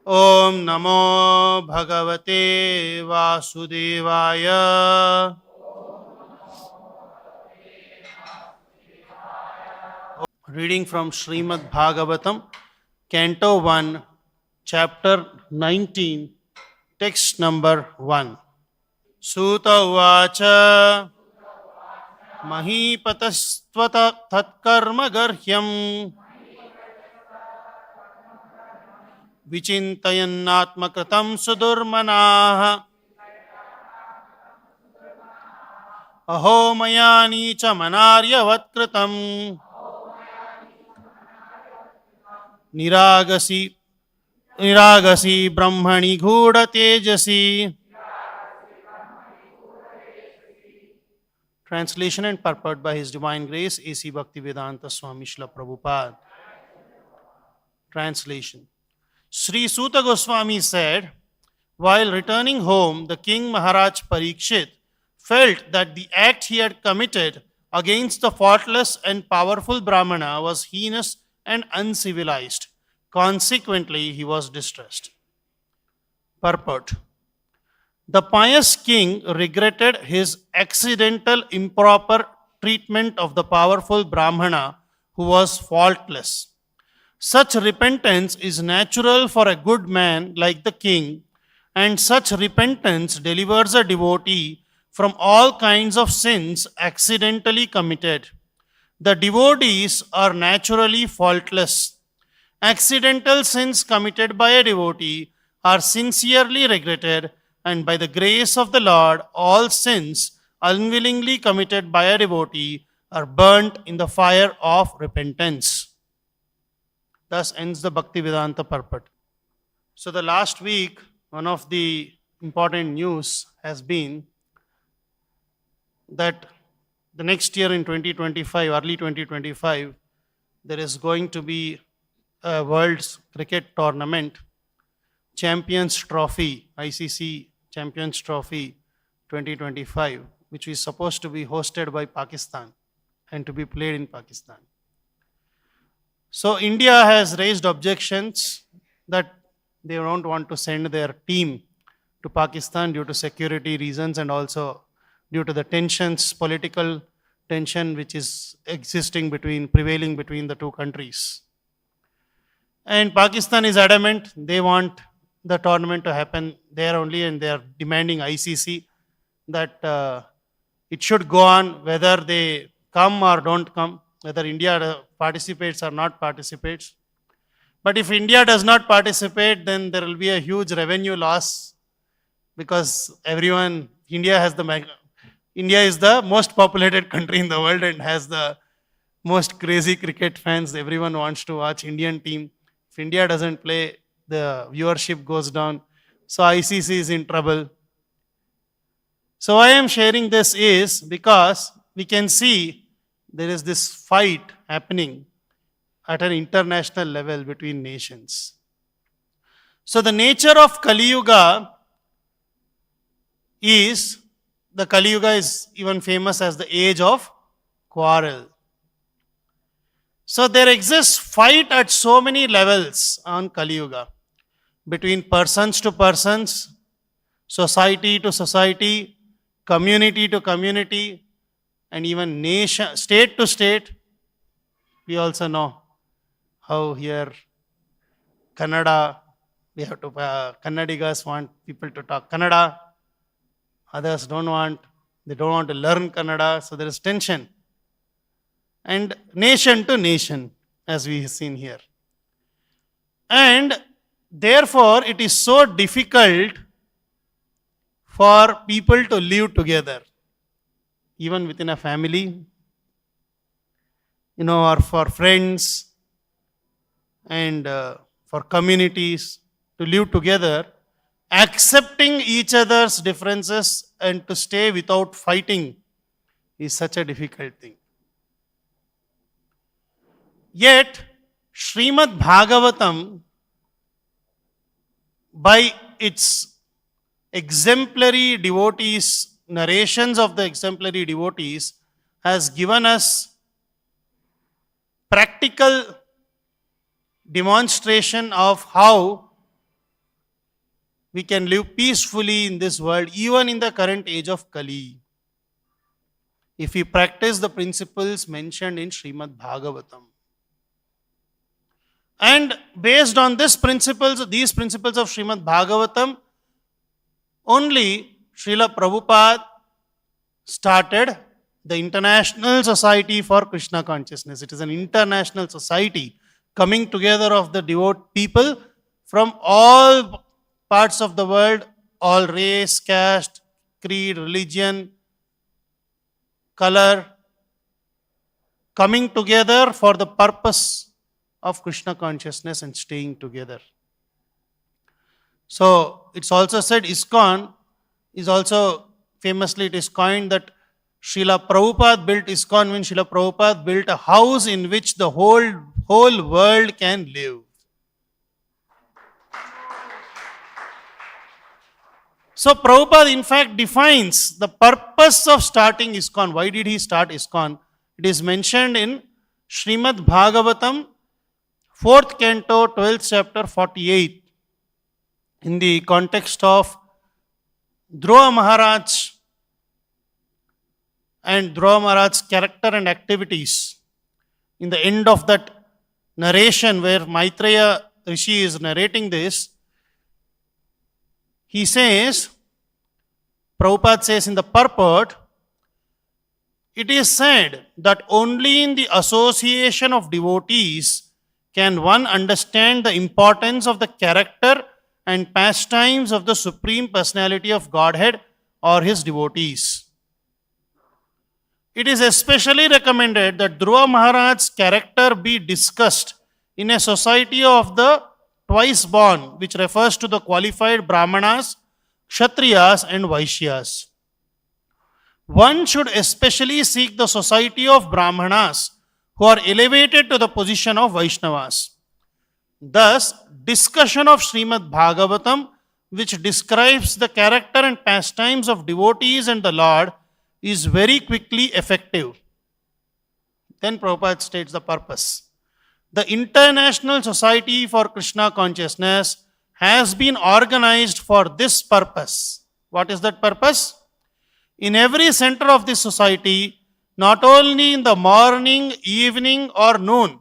Om Namo Bhagavate Vasudevaya. Reading from Srimad Bhagavatam, Canto 1, Chapter 19, Text number 1. Suta Uvacha Mahipatastvat Tatkarma Garhyam Vichintayannatmakritam Sudurmanaha Aho Mayani cha Manaryavatkritam Niragasi Brahmani Ghoda Tejasi. Translation and purport by His Divine Grace A.C. Bhaktivedanta Swami Srila Prabhupada. Translation. Sri Suta Goswami said, while returning home, the king Maharaj Parikshit felt that the act he had committed against the faultless and powerful Brahmana was heinous and uncivilized. Consequently, he was distressed. Purport. The pious king regretted his accidental improper treatment of the powerful Brahmana who was faultless. Such repentance is natural for a good man like the king, and such repentance delivers a devotee from all kinds of sins accidentally committed. The devotees are naturally faultless. Accidental sins committed by a devotee are sincerely regretted, and by the grace of the Lord, all sins unwillingly committed by a devotee are burnt in the fire of repentance. Thus ends the Bhaktivedanta purport. So the last week, one of the important news has been that the next year in 2025, early 2025, there is going to be a World's Cricket Tournament, Champions Trophy, ICC Champions Trophy 2025, which is supposed to be hosted by Pakistan and to be played in Pakistan. So India has raised objections that they don't want to send their team to Pakistan due to security reasons and also due to the tensions, political tension which is prevailing between the two countries. And Pakistan is adamant they want the tournament to happen there only, and they are demanding ICC that it should go on whether they come or don't come, whether India participates or not participates. But if India does not participate, then there will be a huge revenue loss because India is the most populated country in the world and has the most crazy cricket fans. Everyone wants to watch Indian team. If India doesn't play, the viewership goes down. So ICC is in trouble. So why I am sharing this is because we can see there is this fight happening at an international level between nations. So the nature of Kali Yuga is even famous as the age of quarrel. So there exists fight at so many levels on Kali Yuga, between persons to persons, society to society, community to community, and even state to state. We also know how here Kannadigas want people to talk Kannada, others they don't want to learn Kannada, so there is tension. And nation to nation, as we have seen here. And therefore, it is so difficult for people to live together, even within a family, or for friends and for communities to live together, accepting each other's differences and to stay without fighting is such a difficult thing. Yet, Srimad Bhagavatam, by its exemplary devotees, narrations of the exemplary devotees, has given us practical demonstration of how we can live peacefully in this world, even in the current age of Kali, if we practice the principles mentioned in Srimad Bhagavatam. And based on these principles of Srimad Bhagavatam, only Srila Prabhupada started the International Society for Krishna Consciousness. It is an international society coming together of the devout people from all parts of the world, all race, caste, creed, religion, color, coming together for the purpose of Krishna consciousness and staying together. So it's also said ISKCON is also famously it is coined that Srila Prabhupada built ISKCON when Srila Prabhupada built a house in which the whole world can live. So Prabhupada in fact defines the purpose of starting ISKCON. Why did he start ISKCON? It is mentioned in Srimad Bhagavatam, 4th canto, 12th chapter, 48. In the context of Dhruva Maharaj and Dhruva Maharaj's character and activities. In the end of that narration where Maitreya Rishi is narrating this, he says, Prabhupada says in the purport, it is said that only in the association of devotees can one understand the importance of the character and pastimes of the Supreme Personality of Godhead or his devotees. It is especially recommended that Dhruva Maharaj's character be discussed in a society of the twice born, which refers to the qualified Brahmanas, Kshatriyas and Vaishyas. One should especially seek the society of Brahmanas who are elevated to the position of Vaishnavas. Thus, discussion of Srimad Bhagavatam, which describes the character and pastimes of devotees and the Lord, is very quickly effective. Then Prabhupada states the purpose. The International Society for Krishna Consciousness has been organized for this purpose. What is that purpose? In every center of this society, not only in the morning, evening or noon,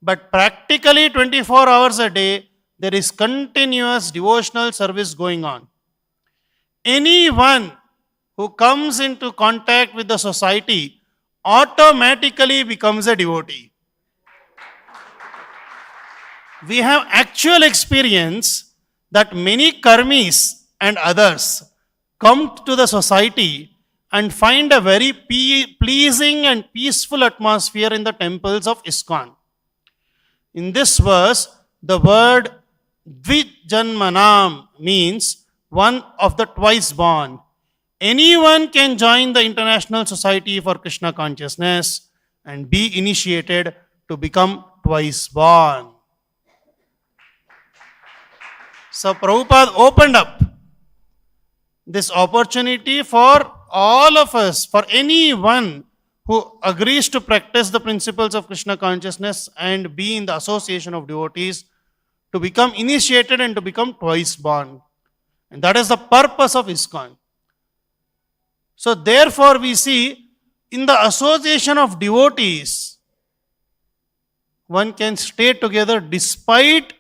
but practically 24 hours a day, there is continuous devotional service going on. Anyone who comes into contact with the society automatically becomes a devotee. We have actual experience that many karmis and others come to the society and find a very pleasing and peaceful atmosphere in the temples of ISKCON. In this verse, the word Dvijanmanam means one of the twice born. Anyone can join the International Society for Krishna Consciousness and be initiated to become twice born. So Prabhupada opened up this opportunity for all of us, for anyone who agrees to practice the principles of Krishna consciousness and be in the association of devotees, to become initiated and to become twice born. And that is the purpose of ISKCON. So therefore we see in the association of devotees, one can stay together despite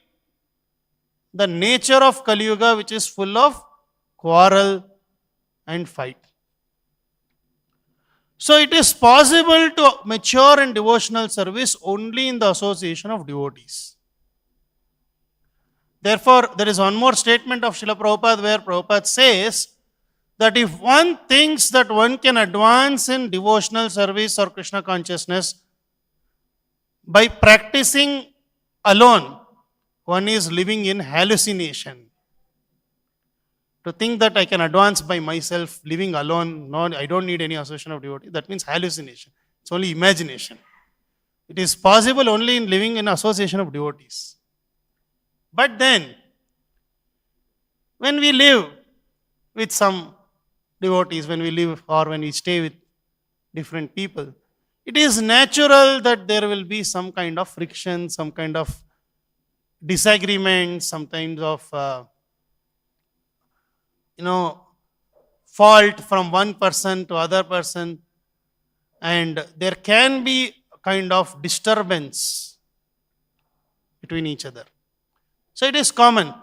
the nature of Kali Yuga, which is full of quarrel and fight. So it is possible to mature in devotional service only in the association of devotees. Therefore, there is one more statement of Srila Prabhupada where Prabhupada says that if one thinks that one can advance in devotional service or Krishna consciousness by practicing alone, one is living in hallucination. To think that I can advance by myself, living alone, no, I don't need any association of devotees, that means hallucination. It's only imagination. It is possible only in living in association of devotees. But then, when we live with some devotees, when we live or when we stay with different people, it is natural that there will be some kind of friction, some kind of disagreement, some kind of fault from one person to other person, and there can be a kind of disturbance between each other. So it is common,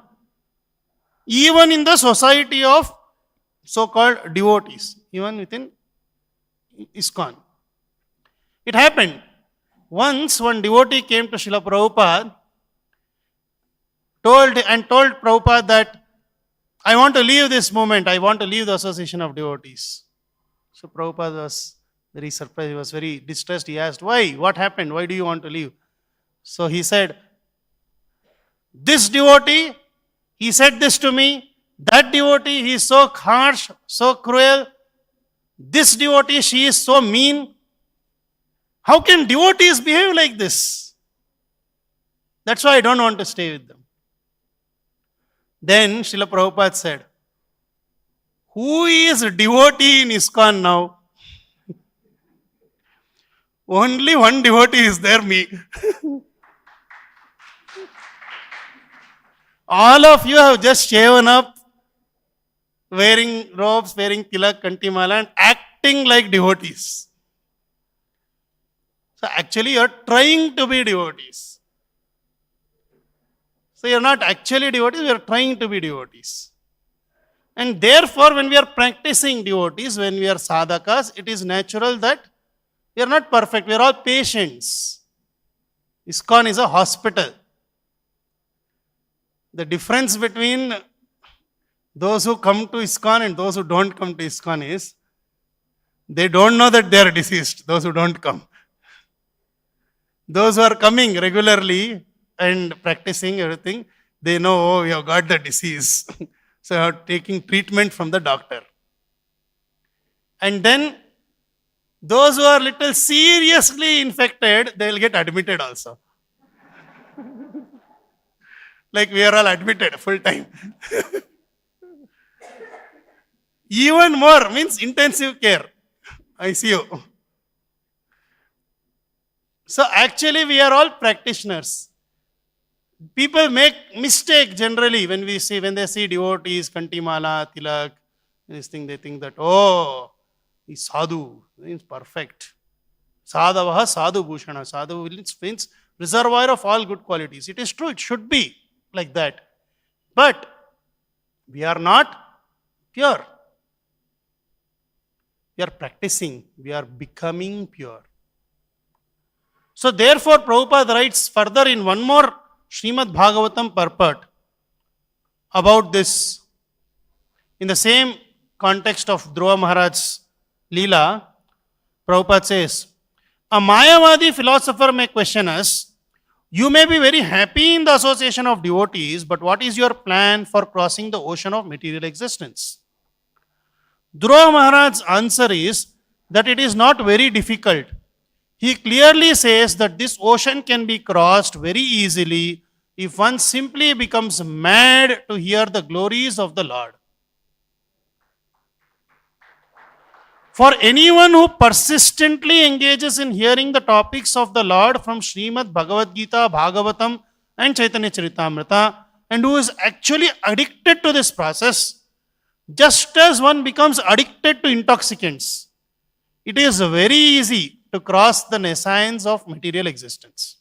even in the society of so-called devotees, even within ISKCON. It happened. Once one devotee came to Srila Prabhupada, told Prabhupada that, I want to leave this movement, I want to leave the association of devotees. So Prabhupada was very surprised, he was very distressed. He asked, why? What happened? Why do you want to leave? So he said, this devotee, he said this to me, that devotee, he is so harsh, so cruel. This devotee, she is so mean. How can devotees behave like this? That's why I don't want to stay with them. Then Srila Prabhupada said, who is a devotee in ISKCON now? Only one devotee is there, me. All of you have just shaven up, wearing robes, wearing tilak, kantimala, and acting like devotees. So actually you are trying to be devotees. So you are not actually devotees, we are trying to be devotees. And therefore when we are practicing devotees, when we are sadhakas, it is natural that we are not perfect, we are all patients. ISKCON is a hospital. The difference between those who come to ISKCON and those who don't come to ISKCON is, they don't know that they are deceased, those who don't come. Those who are coming regularly and practicing everything, they know, oh, we have got the disease. So you are taking treatment from the doctor. And then those who are little seriously infected, they will get admitted also. Like we are all admitted full time. Even more means intensive care, ICU. So actually we are all practitioners. People make mistake generally when they see devotees, kantimala, tilak, this thing, they think that, oh, he's sadhu, means perfect. Sadhavaha sadhu bhushana. Sadhu means reservoir of all good qualities. It is true, it should be like that. But we are not pure. We are practicing, we are becoming pure. So therefore Prabhupada writes further in one more Srimad Bhagavatam purport about this. In the same context of Dhruva Maharaj's Leela, Prabhupada says, a Mayavadi philosopher may question us, you may be very happy in the association of devotees, but what is your plan for crossing the ocean of material existence? Dhruva Maharaj's answer is that it is not very difficult. He clearly says that this ocean can be crossed very easily if one simply becomes mad to hear the glories of the Lord. For anyone who persistently engages in hearing the topics of the Lord from Srimad Bhagavad-gita, Bhagavatam and Chaitanya Charitamrita, and who is actually addicted to this process, just as one becomes addicted to intoxicants, it is very easy to cross the nescience of material existence.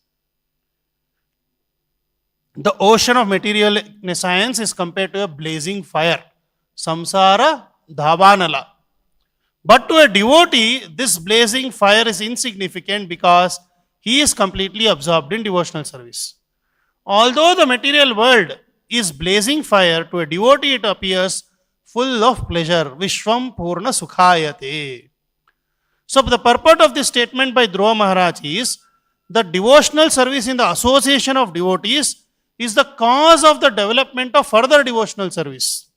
The ocean of material nescience is compared to a blazing fire, samsara dhavanala. But to a devotee, this blazing fire is insignificant because he is completely absorbed in devotional service. Although the material world is blazing fire, to a devotee it appears full of pleasure. Vishwam Purna Sukhayate. So the purport of this statement by Dhruva Maharaj is that devotional service in the association of devotees is the cause of the development of further devotional service.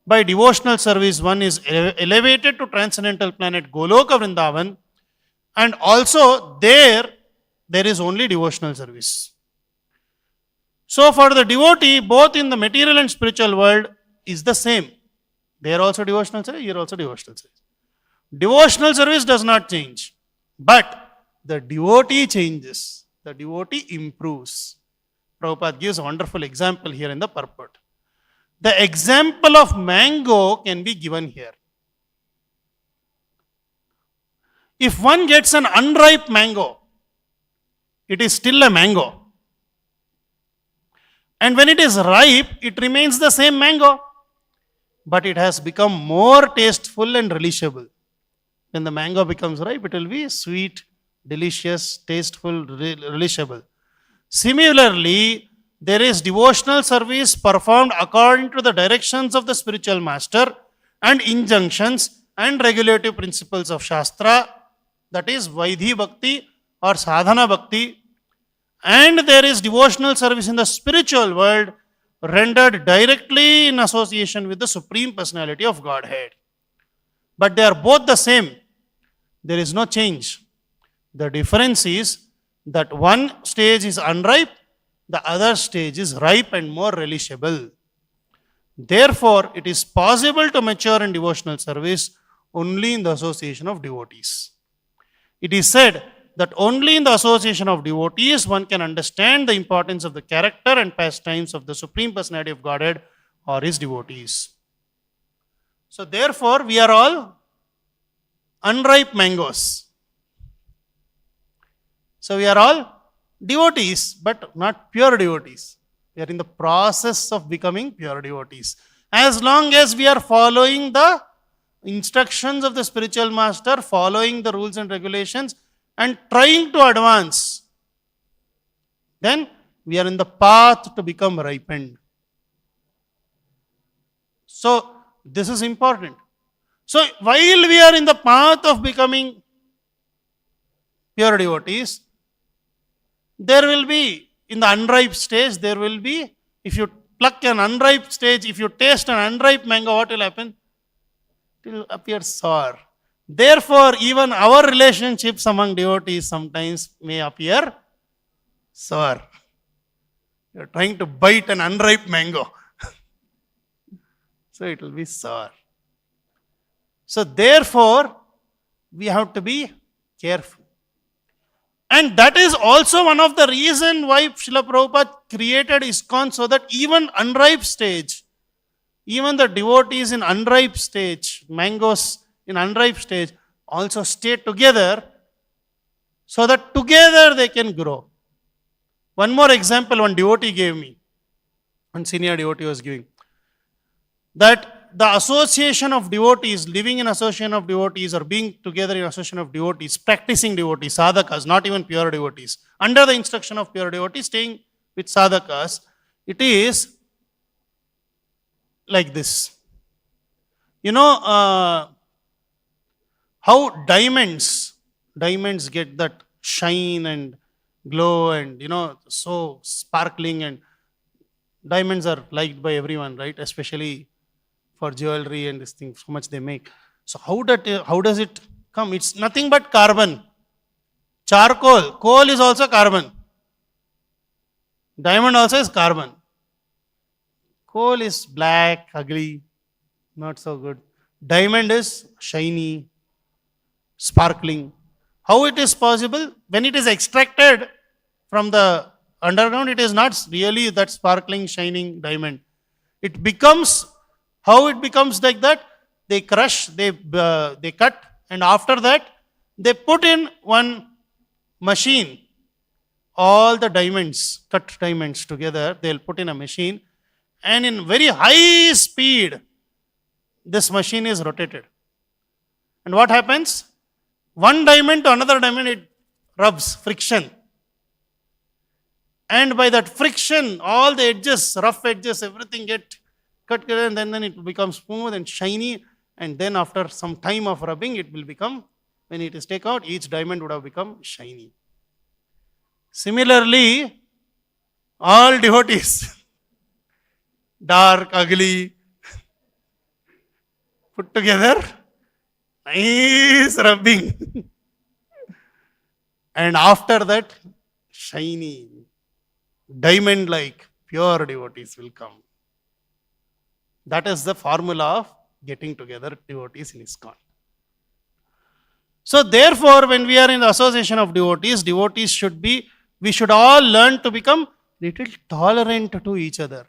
By devotional service, one is elevated to transcendental planet Goloka Vrindavan, and also there is only devotional service. So for the devotee, both in the material and spiritual world is the same. There also devotional service, here also devotional service. Devotional service does not change, but the devotee changes. The devotee improves. Prabhupada gives a wonderful example here in the purport. The example of mango can be given here. If one gets an unripe mango, it is still a mango. And when it is ripe, it remains the same mango. But it has become more tasteful and relishable. When the mango becomes ripe, it will be sweet, delicious, tasteful, relishable. Similarly, there is devotional service performed according to the directions of the spiritual master and injunctions and regulative principles of Shastra, that is Vaidhi Bhakti or Sadhana Bhakti. And there is devotional service in the spiritual world rendered directly in association with the Supreme Personality of Godhead. But they are both the same. There is no change. The difference is that one stage is unripe, the other stage is ripe and more relishable. Therefore, it is possible to mature in devotional service only in the association of devotees. It is said that only in the association of devotees one can understand the importance of the character and pastimes of the Supreme Personality of Godhead or his devotees. So therefore, we are all unripe mangoes. So we are all devotees, but not pure devotees. We are in the process of becoming pure devotees. As long as we are following the instructions of the spiritual master, following the rules and regulations, and trying to advance, then we are in the path to become ripened. So, this is important. So, while we are in the path of becoming pure devotees, there will be, in the unripe stage, there will be, if you pluck an unripe stage, if you taste an unripe mango, what will happen? It will appear sour. Therefore, even our relationships among devotees sometimes may appear sour. You are trying to bite an unripe mango. So it will be sour. So therefore, we have to be careful. And that is also one of the reasons why Srila Prabhupada created ISKCON, so that even unripe stage, even the devotees in unripe stage, mangoes in unripe stage, also stay together so that together they can grow. One more example one devotee gave me, one senior devotee was giving, that the association of devotees, living in association of devotees or being together in association of devotees, practicing devotees, sadhakas, not even pure devotees, under the instruction of pure devotees, staying with sadhakas, it is like this. You know, how diamonds get that shine and glow and, so sparkling, and diamonds are liked by everyone, right? Especially for jewelry and this thing, so much they make. So how does it come? It's nothing but carbon. Charcoal, coal is also carbon. Diamond also is carbon. Coal is black, ugly, not so good. Diamond is shiny, sparkling. How it is possible? When it is extracted from the underground, it is not really that sparkling, shining diamond. It becomes, how it becomes like that? They crush, they cut, and after that, they put in one machine. All the diamonds, cut diamonds together, they'll put in a machine, and in very high speed, this machine is rotated. And what happens? One diamond to another diamond, it rubs, friction. And by that friction, all the edges, rough edges, everything get cut, and then it will become smooth and shiny. And then after some time of rubbing, it will become, when it is taken out, each diamond would have become shiny. Similarly, all devotees, dark, ugly, put together, nice rubbing. And after that, shiny, diamond-like, pure devotees will come. That is the formula of getting together devotees in ISKCON. So therefore, when we are in the association of devotees, we should all learn to become little tolerant to each other.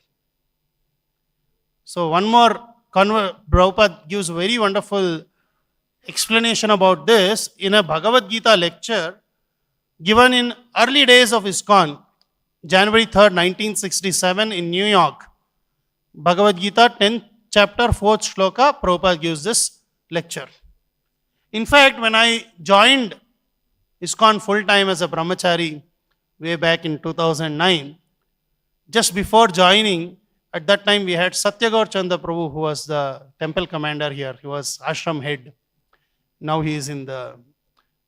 So one more Prabhupada gives a very wonderful explanation about this in a Bhagavad Gita lecture given in early days of ISKCON, January 3rd, 1967 in New York. Bhagavad Gita, 10th chapter, 4th shloka, Prabhupada gives this lecture. In fact, when I joined ISKCON full-time as a brahmachari way back in 2009, just before joining, at that time we had Satyagaur Chanda Prabhu, who was the temple commander here. He was ashram head. Now he is in the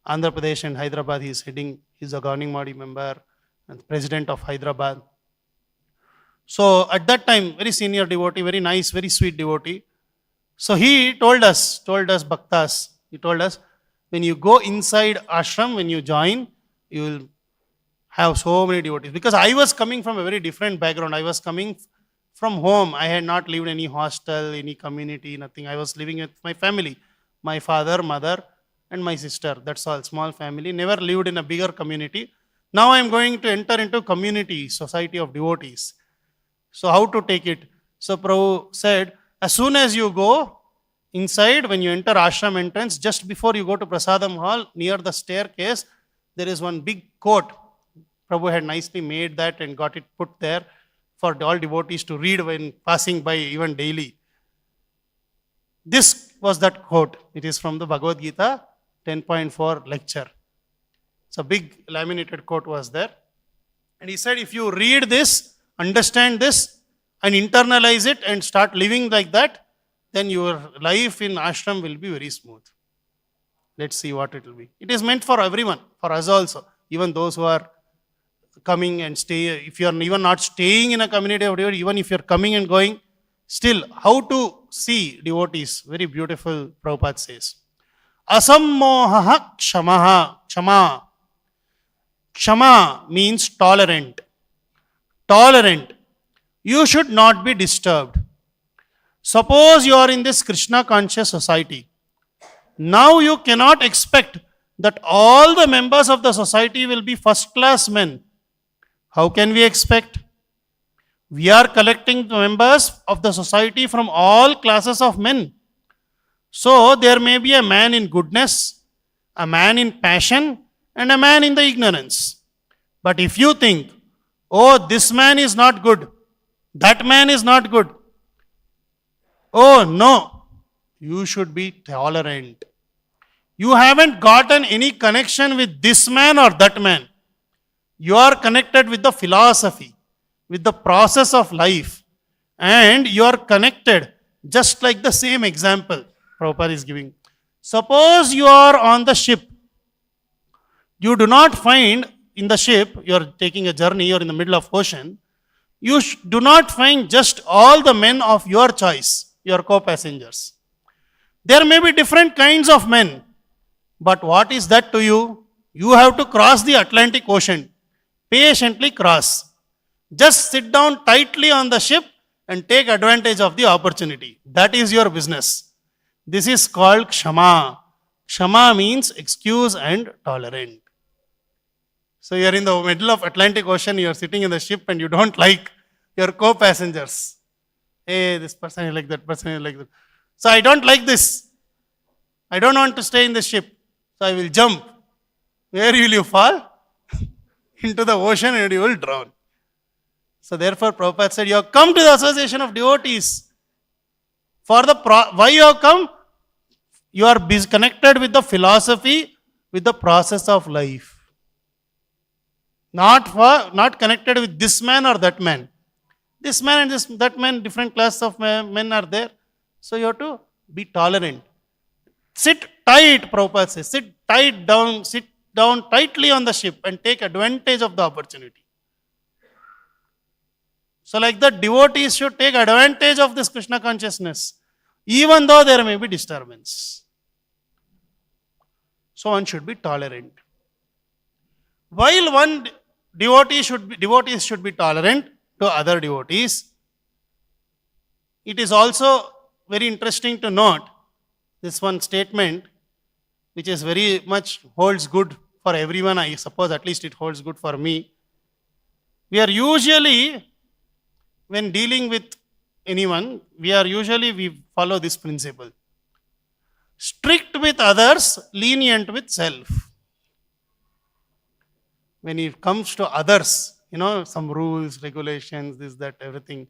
Andhra Pradesh and Hyderabad. He is heading, he is a governing body member and president of Hyderabad. So at that time, very senior devotee, very nice, very sweet devotee. So he told us Bhaktas, he told us, when you go inside ashram, when you join, you will have so many devotees. Because I was coming from a very different background. I was coming from home. I had not lived in any hostel, any community, nothing. I was living with my family, my father, mother, and my sister. That's all, small family. Never lived in a bigger community. Now I am going to enter into community, society of devotees. So how to take it? So Prabhu said, as soon as you go inside, when you enter ashram entrance, just before you go to Prasadam hall, near the staircase, there is one big quote. Prabhu had nicely made that and got it put there for all devotees to read when passing by, even daily. This was that quote. It is from the Bhagavad Gita 10.4 lecture. So big laminated quote was there. And he said, if you read this, understand this, and internalize it and start living like that, then your life in ashram will be very smooth. Let's see what it will be. It is meant for everyone, for us also, even those who are coming and stay. If you are even not staying in a community of devotees, even if you are coming and going, still, how to see devotees? Very beautiful, Prabhupada says. Asammohaha kshamaha. Kshama. Kshama means tolerant. Tolerant. You should not be disturbed. Suppose you are in this Krishna conscious society. Now you cannot expect that all the members of the society will be first class men. How can we expect? We are collecting the members of the society from all classes of men. So there may be a man in goodness, a man in passion, and a man in the ignorance. But if you think, oh, this man is not good, that man is not good, oh no, you should be tolerant. You haven't gotten any connection with this man or that man. You are connected with the philosophy, with the process of life, and you are connected just like the same example Prabhupada is giving. Suppose you are on the ship. You do not find in the ship, you are taking a journey, you are in the middle of ocean, you do not find just all the men of your choice, your co-passengers. There may be different kinds of men, but what is that to you? You have to cross the Atlantic Ocean. Patiently cross. Just sit down tightly on the ship and take advantage of the opportunity. That is your business. This is called kshama. Kshama means excuse and tolerant. So you are in the middle of Atlantic Ocean, you are sitting in the ship and you don't like your co-passengers. Hey, this person is like that, person is like that. So I don't like this. I don't want to stay in the ship. So I will jump. Where will you fall? Into the ocean and you will drown. So therefore Prabhupada said, you have come to the association of devotees. Why you have come? You are connected with the philosophy, with the process of life. Not connected with this man or that man. This man and that man, different class of men are there. So you have to be tolerant. Sit tight, Prabhupada says. Sit down tightly on the ship and take advantage of the opportunity. So like that, devotees should take advantage of this Krishna consciousness, even though there may be disturbance. So one should be tolerant. While one devotees should be tolerant to other devotees, it is also very interesting to note this one statement, which is very much holds good for everyone. I suppose at least it holds good for me. We are usually, when dealing with anyone, we follow this principle. Strict with others, lenient with self. When it comes to others, some rules, regulations, this, that, everything,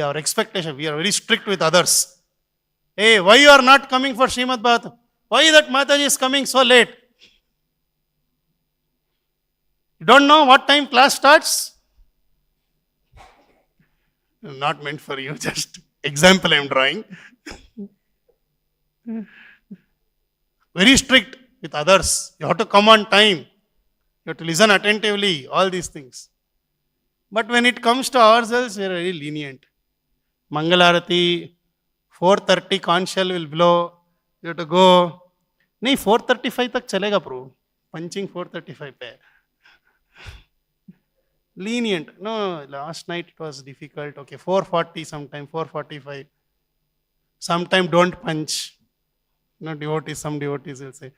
our expectation, we are very strict with others. Hey, why you are not coming for Srimad Bhagavatam? Why that Mataji is coming so late? You don't know what time class starts? Not meant for you, just example I am drawing. Very strict with others. You have to come on time. You have to listen attentively, all these things. But when it comes to ourselves, we are very lenient. Mangalarati, 4:30 conch shell will blow. You have to go. No, 4:35 tak chalega, bro. Punching 4:35 pe. Lenient. No, last night it was difficult. Okay, 4:40 sometime, 4:45. Sometime don't punch. Some devotees will say.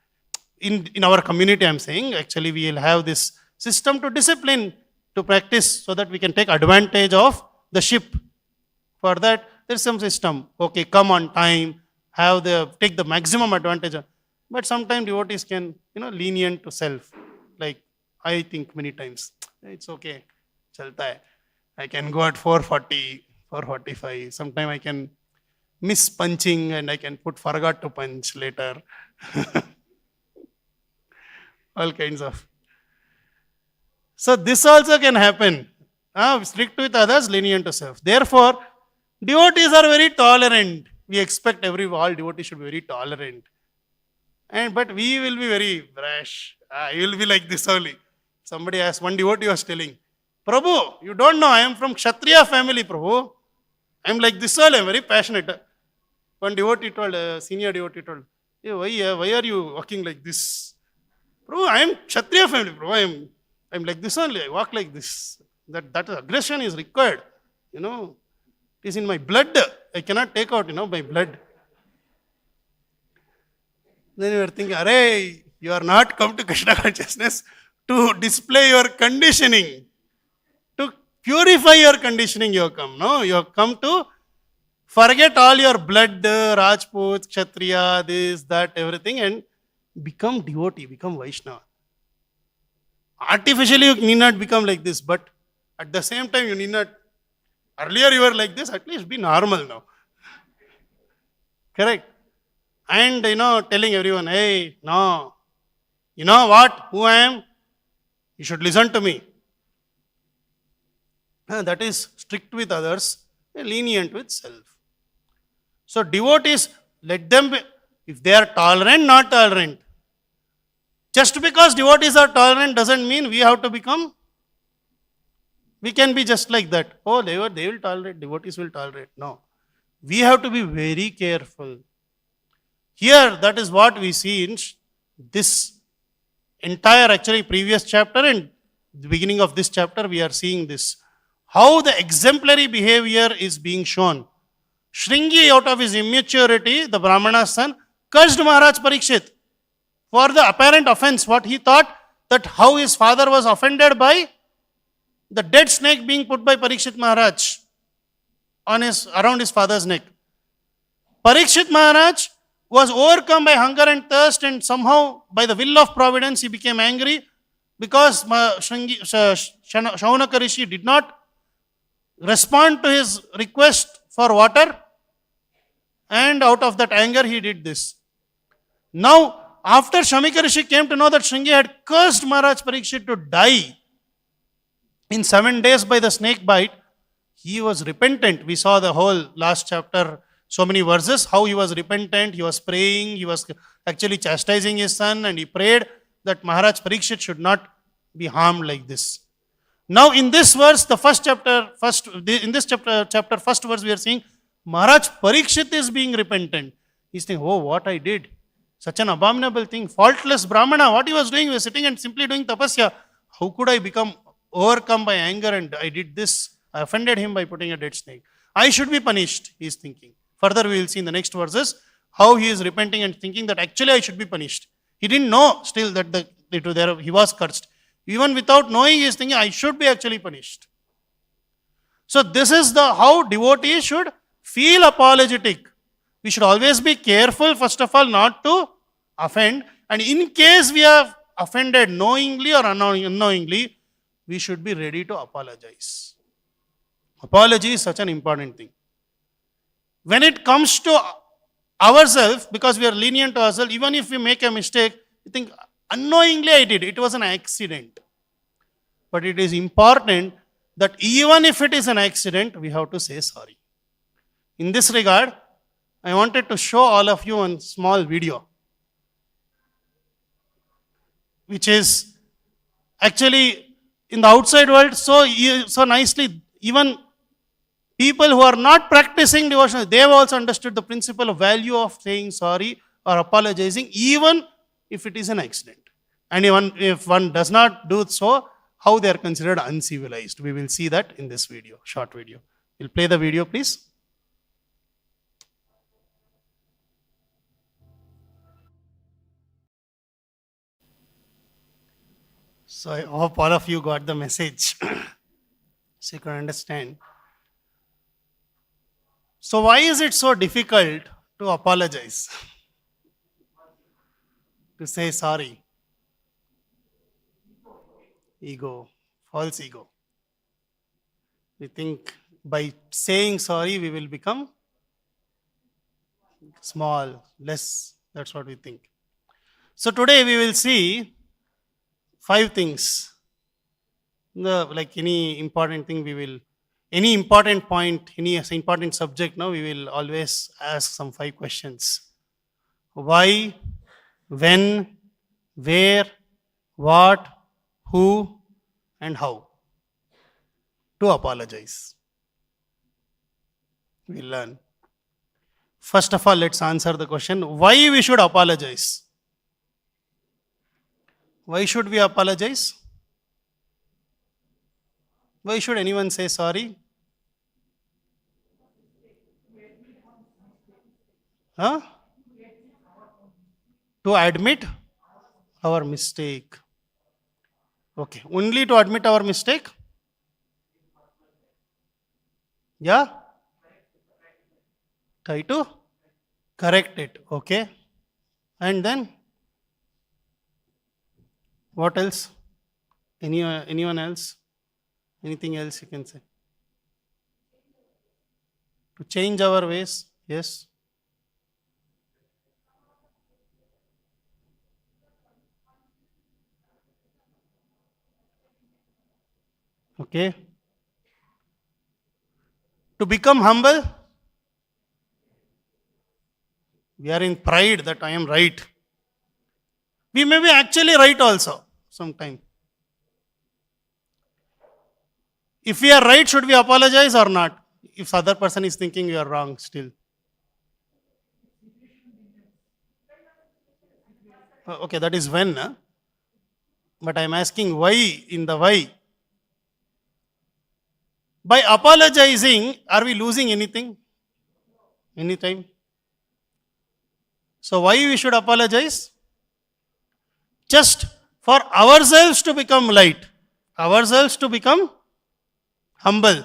In our community, I am saying, actually we will have this system to discipline, to practice, so that we can take advantage of the ship. For that, there is some system. Okay, come on time, take the maximum advantage. But sometimes devotees can, lenient to self. Like, I think many times, it's okay, chalta hai. I can go at 4:40, 4:45. Sometimes I can miss punching and I can forgot to punch later. All kinds of. So this also can happen. Strict with others, lenient to self. Therefore, devotees are very tolerant. We expect all devotees should be very tolerant. But we will be very brash. You will be like this only. Somebody asked, one devotee was telling, Prabhu, you don't know, I am from Kshatriya family, Prabhu. I am like this only, I am very passionate. One devotee told, senior devotee told, hey, why are you walking like this? Prabhu, I am Kshatriya family, Prabhu. I am like this only, I walk like this. That aggression is required. It is in my blood. I cannot take out, my blood. Then you are thinking, Arey, you are not come to Krishna consciousness to display your conditioning. To purify your conditioning you have come. No, you have come to forget all your blood, Rajput, Kshatriya, this, that, everything, and become devotee, become Vaishnava. Artificially you need not become like this, but at the same time you need not. Earlier you were like this, at least be normal now. Correct? And telling everyone, hey, no, you know what, who I am? You should listen to me. That is strict with others, lenient with self. So devotees, let them be, if they are tolerant, not tolerant. Just because devotees are tolerant doesn't mean we have to become, we can be just like that. Oh, they will tolerate, devotees will tolerate. No. We have to be very careful. Here, that is what we see in this entire, actually, previous chapter and the beginning of this chapter, we are seeing this. How the exemplary behavior is being shown. Shringi, out of his immaturity, the Brahmana's son, cursed Maharaj Parikshit for the apparent offense. What he thought, that how his father was offended by the dead snake being put by Parikshit Maharaj around his father's neck. Parikshit Maharaj was overcome by hunger and thirst, and somehow by the will of providence he became angry because Shaunaka Rishi did not respond to his request for water, and out of that anger he did this. Now, after Shaunaka Rishi came to know that Shringi had cursed Maharaj Parikshit to die in 7 days by the snake bite, he was repentant. We saw the whole last chapter, so many verses, how he was repentant, he was praying, he was actually chastising his son, and he prayed that Maharaj Parikshit should not be harmed like this. Now in this verse, the first verse we are seeing, Maharaj Parikshit is being repentant. He's saying, oh, what I did, such an abominable thing, faultless Brahmana, what he was doing, he was sitting and simply doing tapasya. How could I become overcome by anger and I did this? I offended him by putting a dead snake. I should be punished, he is thinking. Further we will see in the next verses how he is repenting and thinking that actually I should be punished. He didn't know still that he was cursed. Even without knowing, he is thinking I should be actually punished. So this is how devotees should feel apologetic. We should always be careful, first of all, not to offend. And in case we have offended knowingly or unknowingly, we should be ready to apologize. Apology is such an important thing. When it comes to ourselves, because we are lenient to ourselves, even if we make a mistake, we think, unknowingly I did, it was an accident. But it is important that even if it is an accident, we have to say sorry. In this regard, I wanted to show all of you one small video, which is actually in the outside world so nicely, even people who are not practicing devotion, they have also understood the principle of value of saying sorry or apologizing, even if it is an accident. And even if one does not do so, how they are considered uncivilized. We will see that in this video, short video. We'll play the video, please. So I hope all of you got the message, so you can understand. So why is it so difficult to apologize? To say sorry? Ego, false ego. We think by saying sorry we will become small, less. That's what we think. So today we will see 5 things. Like any important thing, any important point, any important subject, now we will always ask some 5 questions. Why, when, where, what, who, and how to apologize. We'll learn. First of all, let's answer the question, why we should apologize. Why should we apologize? Why should anyone say sorry? Huh? To admit our mistake. Okay, only to admit our mistake? Yeah? Try to correct it. Okay. And then? What else? Anyone else? Anything else you can say? To change our ways? Yes. Okay. To become humble? We are in pride that I am right. We may be actually right also sometime. If we are right, should we apologize or not? If the other person is thinking we are wrong still. Okay, that is when. Huh? But I am asking why, in the why. By apologizing, are we losing anything? Anytime? So why we should apologize? Just for ourselves to become light, ourselves to become humble,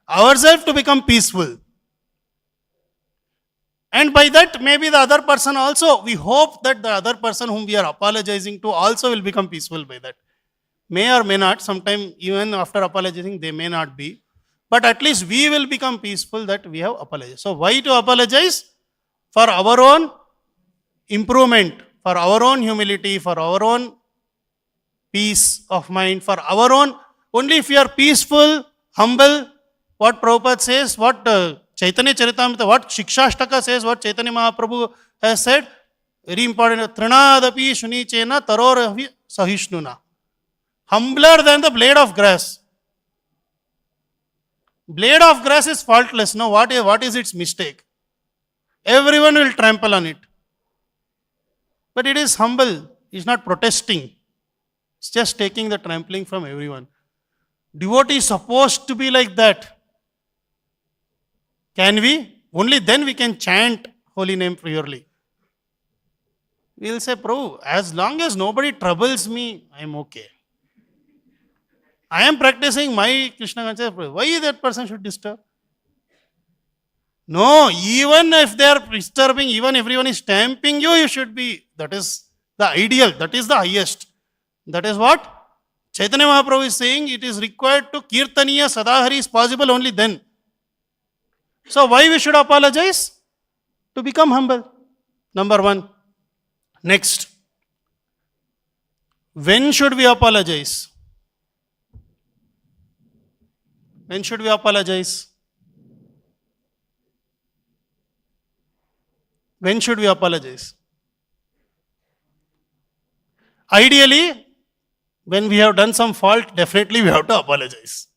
ourselves to become peaceful. And by that, maybe the other person also, we hope that the other person whom we are apologizing to also will become peaceful by that. May or may not, sometime even after apologizing, they may not be. But at least we will become peaceful that we have apologized. So why to apologize? For our own improvement, for our own humility, for our own peace of mind, for our own, only if we are peaceful, humble, what Prabhupada says, what Chaitanya Charitamrita, what Shikshashtaka says, what Chaitanya Mahaprabhu has said, very important, Trinadapi Shunichena Taroravi Sahishnuna. Humbler than the blade of grass. Blade of grass is faultless. No, what is its mistake? Everyone will trample on it. But it is humble. It's not protesting. It's just taking the trampling from everyone. Devotee is supposed to be like that. Can we? Only then we can chant holy name purely. We will say, Prabhu, as long as nobody troubles me, I am okay. I am practicing my Krishna consciousness. Why that person should disturb? No, even if they are disturbing, even everyone is stamping you, you should be. That is the ideal. That is the highest. That is what Chaitanya Mahaprabhu is saying. It is required to Kirtaniya Sadahari is possible only then. So why we should apologize? To become humble. Number one. Next. When should we apologize? When should we apologize? When should we apologize? Ideally, when we have done some fault, definitely we have to apologize.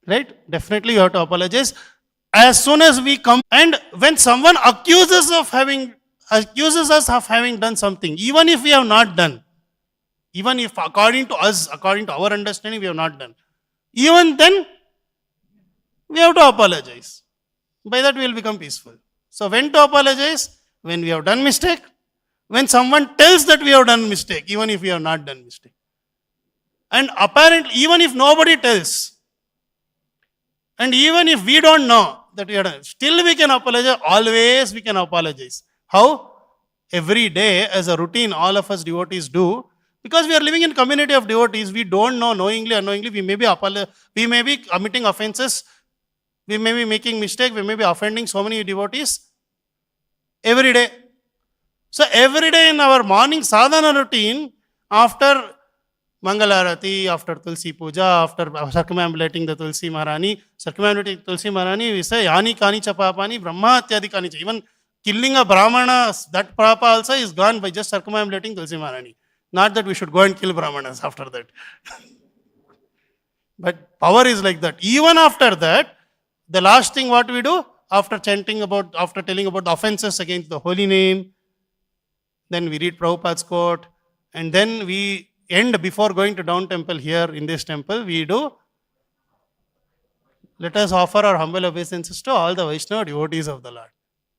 Right? Definitely you have to apologize. As soon as we come, and when someone accuses us of having done something, even if we have not done, even if according to us, according to our understanding, we have not done, even then, we have to apologize. By that we will become peaceful. So when to apologize? When we have done mistake. When someone tells that we have done mistake, even if we have not done mistake. And apparently, even if nobody tells, and even if we don't know that we have done, still we can apologize. Always we can apologize. How? Every day as a routine, all of us devotees do. Because we are living in community of devotees, we don't know, knowingly, unknowingly, we may be committing offenses, we may be making mistake, we may be offending so many devotees every day. So every day in our morning sadhana routine, after Mangalarati, after Tulsi Puja, after circumambulating the Tulsi Maharani, we say Yani Kani Chapapani, Brahma Atyadi Kani. Even killing a Brahmana, that Papa also is gone by just circumambulating Tulsi Maharani. Not that we should go and kill Brahmanas after that. But power is like that. Even after that, the last thing what we do, after telling about the offenses against the holy name, then we read Prabhupada's quote, and then we end before going to down temple here in this temple, we do, let us offer our humble obeisances to all the Vaishnava devotees of the Lord.